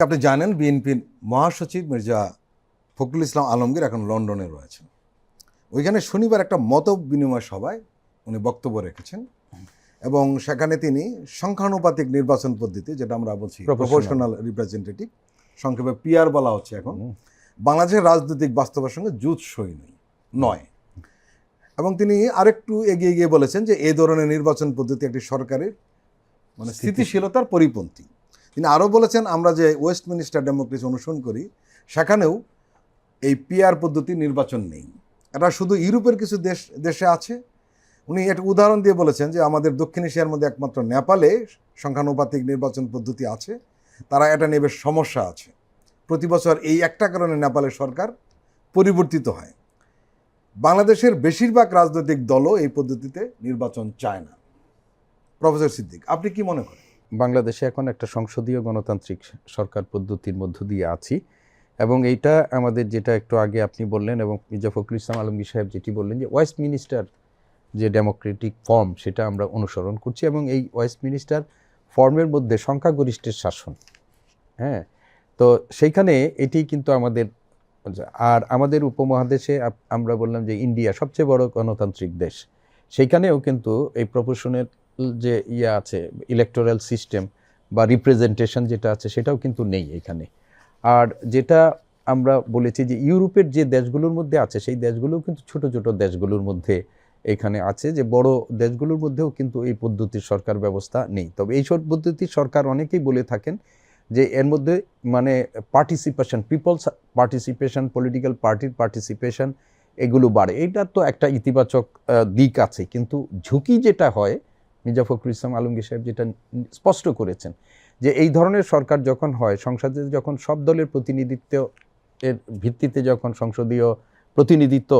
আপনি জানেন বিএনপির মহাসচিব মির্জা ফখরুল ইসলাম আলমগীর এখন লন্ডনে রয়েছেন। ওইখানে শনিবার একটা মত বিনিময় সভায় উনি বক্তব্য রেখেছেন এবং সেখানে তিনি সংখ্যানুপাতিক নির্বাচন পদ্ধতি, যেটা আমরা বলছি প্রপোর্শনাল রিপ্রেজেন্টেটিভ, সংক্ষেপে পিআর বলা হচ্ছে এখন, বাংলাদেশের রাজনৈতিক বাস্তবের সঙ্গে জুৎসই নয়। এবং তিনি আরেকটু এগিয়ে গিয়ে বলেছেন যে এই ধরনের নির্বাচন পদ্ধতি একটি সরকারের স্থিতিশীলতার পরিপন্থী। তিনি আরও বলেছেন, আমরা যে ওয়েস্টমিনিস্টার ডেমোক্রেসি অনুসরণ করি সেখানেও এই পিআর পদ্ধতি নির্বাচন নেই, এটা শুধু ইউরোপের কিছু দেশে আছে। উনি একটা উদাহরণ দিয়ে বলেছেন যে আমাদের দক্ষিণ এশিয়ার মধ্যে একমাত্র নেপালে সংখ্যানুপাতিক নির্বাচন পদ্ধতি আছে, তারা এটা নিয়ে বেশ সমস্যা আছে। প্রতি বছর এই একটা কারণে নেপালের সরকার পরিবর্তিত হয়। বাংলাদেশের বেশিরভাগ রাজনৈতিক দলও এই পদ্ধতিতে নির্বাচন চায় না। প্রফেসর সিদ্দিক, আপনি কি মনে করেন? বাংলাদেশে এখন একটা সংসদীয় গণতান্ত্রিক সরকার পদ্ধতির মধ্য দিয়ে আছি এবং এইটা আমাদের, যেটা একটু আগে আপনি বললেন এবং মির্জা ফখরুল ইসলাম আলমগীর সাহেব যেটি বললেন, যে ওয়েস্টমিনিস্টার যে ডেমোক্রেটিক ফর্ম সেটা আমরা অনুসরণ করছি এবং এই ওয়েস্টমিনিস্টার ফর্মের মধ্যে সংখ্যাগরিষ্ঠের শাসন। হ্যাঁ, তো সেইখানে এটি কিন্তু আমাদের, আর আমাদের উপমহাদেশে আমরা বললাম যে ইন্ডিয়া সবচেয়ে বড় গণতান্ত্রিক দেশ, সেইখানেও কিন্তু এই প্রপোর্শনাল যে আছে ইলেকটোরাল সিস্টেম বা রিপ্রেজেন্টেশন যেটা আছে সেটাও কিন্তু নেই এখানে। আর যেটা আমরা বলেছি যে ইউরোপের যে দেশগুলোর মধ্যে আছে সেই দেশগুলোও কিন্তু ছোট ছোট দেশগুলোর মধ্যে এখানে আছে, যে বড় দেশগুলোর মধ্যেও কিন্তু এই পদ্ধতির সরকার ব্যবস্থা নেই। তবে এই সব পদ্ধতির সরকার অনেকেই বলে থাকেন যে এর মধ্যে মানে পার্টিসিপেশন, পিপলস পার্টিসিপেশন, পলিটিক্যাল পার্টির পার্টিসিপেশন এগুলো বাড়ে। এইটা তো একটা ইতিবাচক দিক আছে, কিন্তু ঝুঁকি যেটা হয়, মির্জা ফখরুল ইসলাম আলমগীর সাহেব যেটা স্পষ্ট করেছেন যে এই ধরনের সরকার যখন হয়, সংসদে যখন সব দলের প্রতিনিধিত্ব এর ভিত্তিতে যখন সংসদীয় প্রতিনিধিত্ব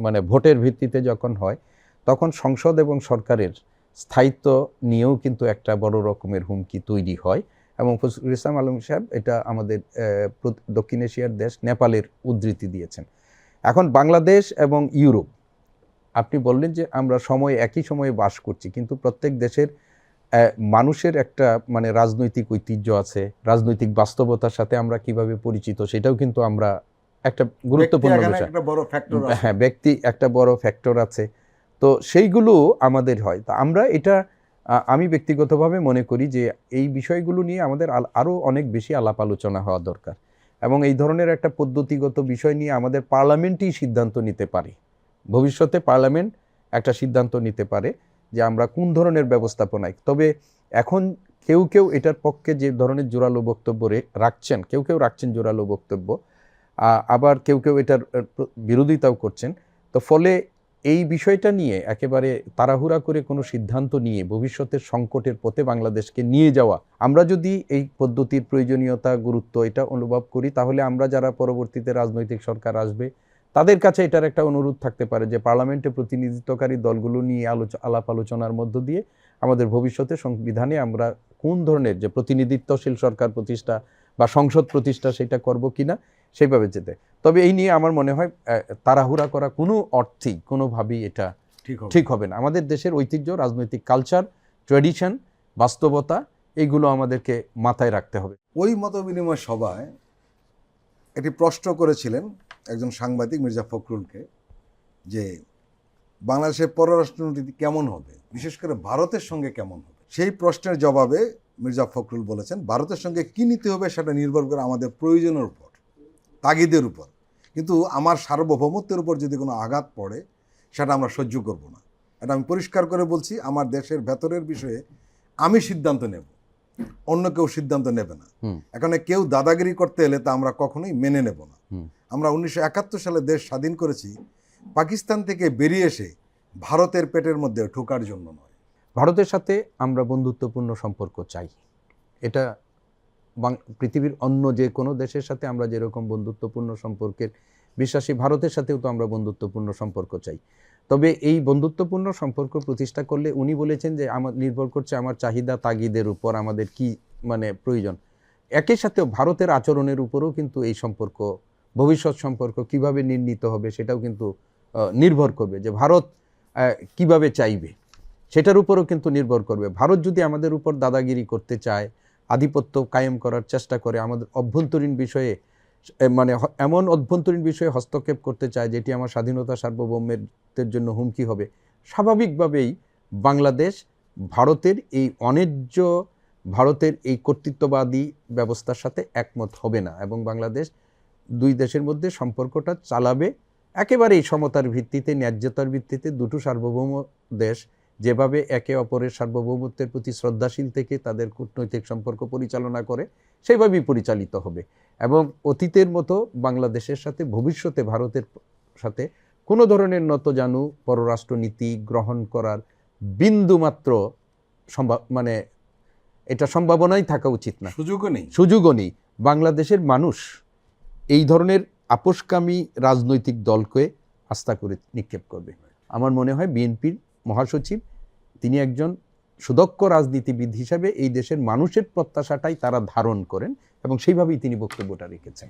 মানে ভোটের ভিত্তিতে যখন হয়, তখন সংসদ এবং সরকারের স্থায়িত্ব নিয়েও কিন্তু একটা বড় রকমের হুমকি তৈরি হয়। এবং ফখরুল ইসলাম আলমগীর সাহেব এটা আমাদের দক্ষিণ এশিয়ার দেশ নেপালের উদ্ধৃতি দিয়েছেন। এখন বাংলাদেশ এবং ইউরোপ, আপনি বললেন যে আমরা একই সময়ে বাস করছি, কিন্তু প্রত্যেক দেশের মানুষের একটা রাজনৈতিক ঐতিহ্য আছে, রাজনৈতিক বাস্তবতার সাথে আমরা কিভাবে পরিচিত সেটাও কিন্তু আমরা একটা গুরুত্বপূর্ণ বিষয়। হ্যাঁ, ব্যক্তি একটা বড় ফ্যাক্টর আছে, তো সেইগুলো আমাদের হয়। তো আমরা এটা, আমি ব্যক্তিগতভাবে মনে করি যে এই বিষয়গুলো নিয়ে আমাদের আরও অনেক বেশি আলাপ আলোচনা হওয়া দরকার এবং এই ধরনের একটা পদ্ধতিগত বিষয় নিয়ে আমাদের পার্লামেন্টই সিদ্ধান্ত নিতে পারে। ভবিষ্যতে পার্লামেন্ট একটা সিদ্ধান্ত নিতে পারে যে আমরা কোন ধরনের ব্যবস্থাপনায়। তবে এখন কেউ কেউ এটার পক্ষে যে ধরনের জোরালো বক্তব্য রাখছেন, কেউ রাখছেন জোরালো বক্তব্য, আবার কেউ এটার বিরোধিতাও করছেন। তো ফলে এই বিষয়টা নিয়ে একেবারে তাড়াহুড়া করে কোনো সিদ্ধান্ত নিয়ে ভবিষ্যতের সংকটের পথে বাংলাদেশকে নিয়ে যাওয়া, আমরা যদি এই পদ্ধতির প্রয়োজনীয়তা, গুরুত্ব এটা অনুভব করি, তাহলে আমরা যারা পরবর্তীতে রাজনৈতিক সরকার আসবে তাদের কাছে এটার একটা অনুরোধ থাকতে পারে যে পার্লামেন্টে প্রতিনিধিত্বকারী দলগুলো নিয়ে আলাপ আলোচনার মধ্য দিয়ে আমাদের ভবিষ্যতে সংবিধানে আমরা কোন ধরনের যে প্রতিনিধিত্বশীল সরকার প্রতিষ্ঠা বা সংসদ প্রতিষ্ঠা সেটা করব কিনা সেইভাবে যেতে। তবে এই নিয়ে আমার মনে হয় তাড়াহুড়া করা কোনো অর্থেই কোনোভাবেই এটা ঠিক হবে না। আমাদের দেশের ঐতিহ্য, রাজনৈতিক কালচার, ট্র্যাডিশন, বাস্তবতা, এগুলো আমাদেরকে মাথায় রাখতে হবে। ওই মত বিনিময় সভায় একটি প্রশ্ন করেছিলেন একজন সাংবাদিক মির্জা ফখরুলকে যে বাংলাদেশের পররাষ্ট্রনীতি কেমন হবে, বিশেষ করে ভারতের সঙ্গে কেমন হবে। সেই প্রশ্নের জবাবে মির্জা ফখরুল বলেছেন, ভারতের সঙ্গে কী নীতি হবে সেটা নির্ভর করে আমাদের প্রয়োজনের উপর, তাগিদের উপর, কিন্তু আমার সার্বভৌমত্বের উপর যদি কোনো আঘাত পড়ে সেটা আমরা সহ্য করব না। এটা আমি পরিষ্কার করে বলছি, আমার দেশের ভেতরের বিষয়ে আমি সিদ্ধান্ত নেব, অন্য কেউ সিদ্ধান্ত নেবে না। এখানে কেউ দাদাগিরি করতে এলে তা আমরা কখনোই মেনে নেব না। আমরা 1971 সালে দেশ স্বাধীন করেছি পাকিস্তান থেকে বেরিয়ে এসে ভারতের পেটের মধ্যে ঢোকার জন্য নয়। ভারতের সাথে আমরা বন্ধুত্বপূর্ণ সম্পর্ক চাই, এটা পৃথিবীর অন্য যে কোনো দেশের সাথে আমরা যেরকম বন্ধুত্বপূর্ণ সম্পর্কের বিশ্বাসী, ভারতের সাথেও তো আমরা বন্ধুত্বপূর্ণ সম্পর্ক চাই। তবে এই বন্ধুত্বপূর্ণ সম্পর্ক প্রতিষ্ঠা করলে উনি বলেছেন যে আমার নির্ভর করছে আমার চাহিদা তাগিদের উপর, আমাদের কি প্রয়োজন। একই সাথেও ভারতের আচরণের উপরও কিন্তু এই সম্পর্ক, ভবিষ্যৎ সম্পর্ক কিভাবে নির্ণীত হবে সেটাও কিন্তু নির্ভর করবে, যে ভারত কিভাবে চাইবে সেটার উপরও কিন্তু নির্ভর করবে। ভারত যদি আমাদের উপর দাদাগিরি করতে চায়, আধিপত্য কায়েম করার চেষ্টা করে, আমাদের অভ্যন্তরীণ বিষয়ে মানে এমন অভ্যন্তরীণ বিষয়ে হস্তক্ষেপ করতে চায় যেটি আমার স্বাধীনতা সার্বভৌমত্বের জন্য হুমকি হবে, স্বাভাবিকভাবেই বাংলাদেশ ভারতের এই অন্যায্য, ভারতের এই কর্তৃত্ববাদী ব্যবস্থার সাথে একমত হবে না, এবং বাংলাদেশ দুই দেশের মধ্যে সম্পর্কটা চালাবে একেবারেই সমতার ভিত্তিতে, ন্যায্যতার ভিত্তিতে। দুটো সার্বভৌম দেশ যেভাবে একে অপরের সার্বভৌমত্বের প্রতি শ্রদ্ধাশীল থেকে তাদের কূটনৈতিক সম্পর্ক পরিচালনা করে, সেইভাবেই পরিচালিত হবে। এবং অতীতের মতো বাংলাদেশের সাথে ভবিষ্যতে ভারতের সাথে কোনো ধরনের নতজানু পররাষ্ট্রনীতি গ্রহণ করার বিন্দুমাত্র মানে এটা সম্ভাবনাই থাকা উচিত না, সুযোগও নেই। বাংলাদেশের মানুষ এই ধরনের আপোষকামী রাজনৈতিক দলকে আস্থা করে নিক্ষেপ করবে। আমার মনে হয় বিএনপির মহাসচিব তিনি একজন সুদক্ষ রাজনীতিবিদ হিসাবে এই দেশের মানুষের প্রত্যাশাটাই তারা ধারণ করেন, এবং সেইভাবেই তিনি বক্তব্যটা রেখেছেন।